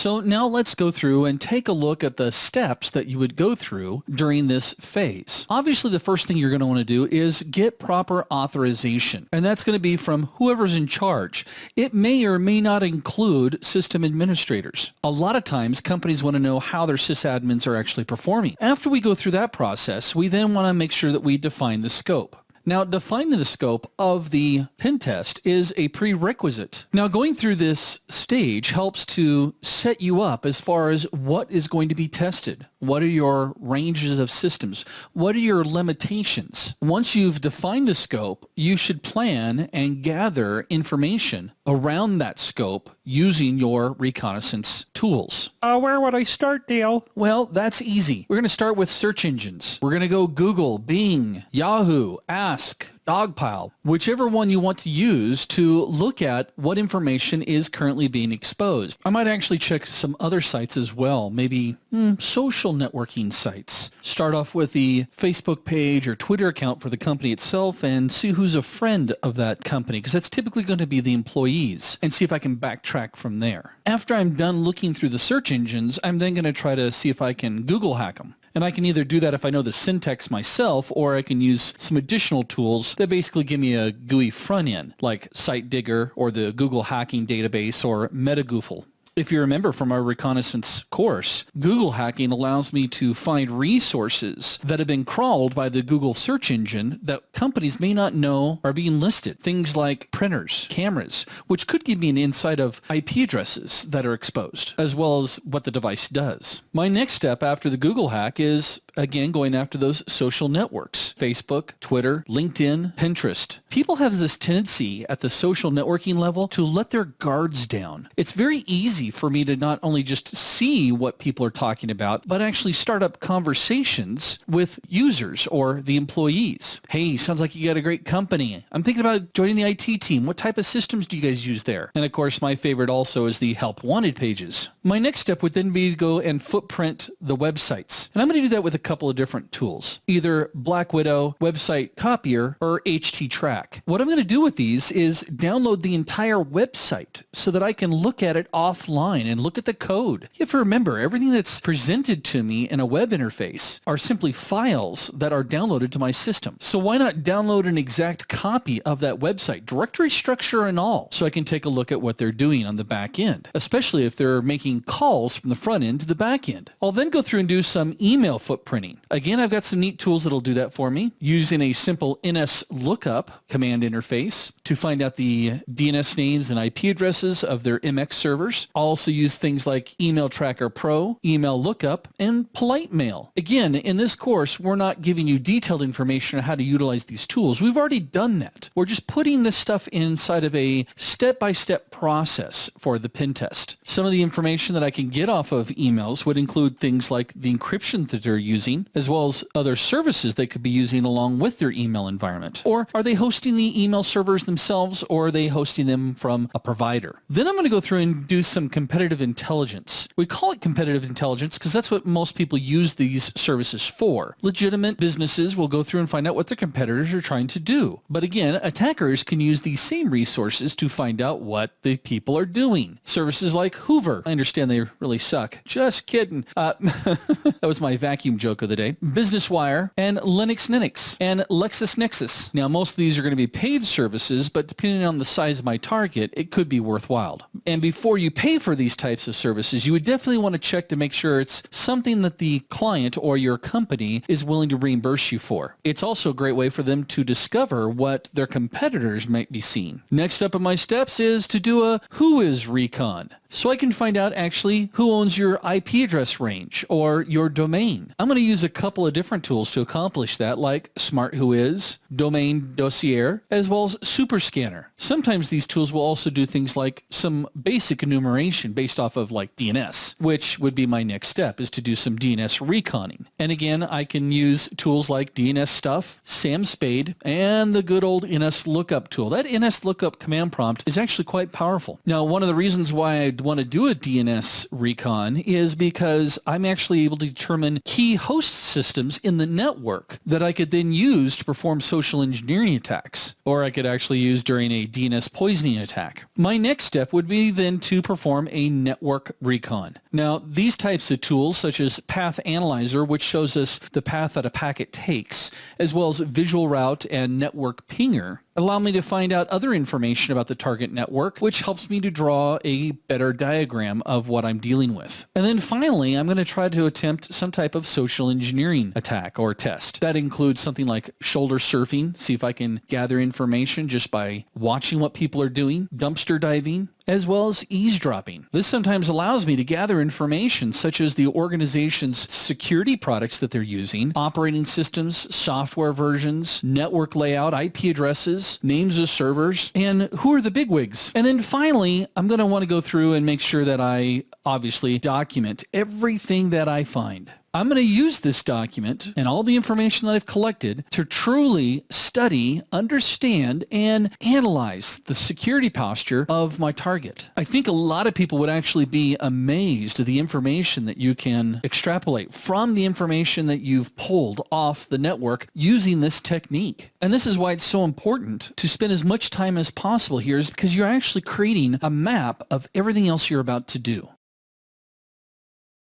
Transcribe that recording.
So now let's go through and take a look at the steps that you would go through during this phase. Obviously, the first thing you're going to want to do is get proper authorization, and that's going to be from whoever's in charge. It may or may not include system administrators. A lot of times, companies want to know how their sysadmins are actually performing. After we go through that process, we then want to make sure that we define the scope. Now, defining the scope of the pen test is a prerequisite. Now, going through this stage helps to set you up as far as what is going to be tested. What are your ranges of systems? What are your limitations? Once you've defined the scope, you should plan and gather information around that scope using your reconnaissance tools. Where would I start, Dale? Well, that's easy. We're going to start with search engines. We're going to go Google, Bing, Yahoo, Ask, Dogpile, whichever one you want to use to look at what information is currently being exposed. I might actually check some other sites as well, maybe social networking sites. Start off with the Facebook page or Twitter account for the company itself and see who's a friend of that company, because that's typically going to be the employees, and see if I can backtrack from there. After I'm done looking through the search engines, I'm then going to try to see if I can Google hack them. And I can either do that if I know the syntax myself, or I can use some additional tools that basically give me a GUI front end, like SiteDigger or the Google Hacking Database or MetaGoofle. If you remember from our reconnaissance course, Google hacking allows me to find resources that have been crawled by the Google search engine that companies may not know are being listed. Things like printers, cameras, which could give me an insight of IP addresses that are exposed, as well as what the device does. My next step after the Google hack is, again, going after those social networks: Facebook, Twitter, LinkedIn, Pinterest. People have this tendency at the social networking level to let their guards down. It's very easy for me to not only just see what people are talking about, but actually start up conversations with users or the employees. Hey, sounds like you got a great company. I'm thinking about joining the IT team. What type of systems do you guys use there? And of course, my favorite also is the help wanted pages. My next step would then be to go and footprint the websites. And I'm going to do that with a couple of different tools, either Black Widow, Website Copier, or HT-Track. What I'm going to do with these is download the entire website so that I can look at it offline and look at the code. You have to remember, everything that's presented to me in a web interface are simply files that are downloaded to my system. So why not download an exact copy of that website, directory structure and all, so I can take a look at what they're doing on the back end, especially if they're making calls from the front end to the back end. I'll then go through and do some email footprinting. Again, I've got some neat tools that'll do that for me, using a simple NS lookup command interface to find out the DNS names and IP addresses of their MX servers. I'll also use things like Email Tracker Pro, Email Lookup, and Polite Mail. Again, in this course, we're not giving you detailed information on how to utilize these tools. We've already done that. We're just putting this stuff inside of a step-by-step process for the pen test. Some of the information that I can get off of emails would include things like the encryption that they're using, as well as other services they could be using along with their email environment. Or are they hosting the email servers themselves, or are they hosting them from a provider? Then I'm going to go through and do some competitive intelligence. We call it competitive intelligence because that's what most people use these services for. Legitimate businesses will go through and find out what their competitors are trying to do. But again, attackers can use these same resources to find out what the people are doing. Services like Hoover. I understand they really suck. Just kidding. That was my vacuum joke of the day. Business Wire and Linux, and LexisNexis. Now, most of these are going to be paid services, but depending on the size of my target, it could be worthwhile. And before you pay for these types of services, you would definitely want to check to make sure it's something that the client or your company is willing to reimburse you for. It's also a great way for them to discover what their competitors might be seeing. Next up in my steps is to do a Who is Recon, so I can find out actually who owns your IP address range or your domain. I'm going to use a couple of different tools to accomplish that, like Smart Whois, Domain Dossier, as well as Superscanner. Sometimes these tools will also do things like some basic enumeration based off of like DNS, which would be my next step, is to do some DNS reconning. And again, I can use tools like DNS Stuff, Sam Spade, and the good old NS Lookup tool. That NS Lookup command prompt is actually quite powerful. Now, one of the reasons why I I'd want to do a DNS recon is because I'm actually able to determine key host systems in the network that I could then use to perform social engineering attacks, or I could actually use during a DNS poisoning attack. My next step would be then to perform a network recon. Now, these types of tools, such as Path Analyzer, which shows us the path that a packet takes, as well as Visual Route and Network Pinger, allow me to find out other information about the target network, which helps me to draw a better diagram of what I'm dealing with. And then finally, I'm going to try to attempt some type of social engineering attack or test. That includes something like shoulder surfing, see if I can gather information just by watching what people are doing, dumpster diving, as well as eavesdropping. This sometimes allows me to gather information such as the organization's security products that they're using, operating systems, software versions, network layout, IP addresses, names of servers, and who are the bigwigs. And then finally, I'm going to want to go through and make sure that I obviously document everything that I find. I'm going to use this document and all the information that I've collected to truly study, understand, and analyze the security posture of my target. I think a lot of people would actually be amazed at the information that you can extrapolate from the information that you've pulled off the network using this technique. And this is why it's so important to spend as much time as possible here, is because you're actually creating a map of everything else you're about to do.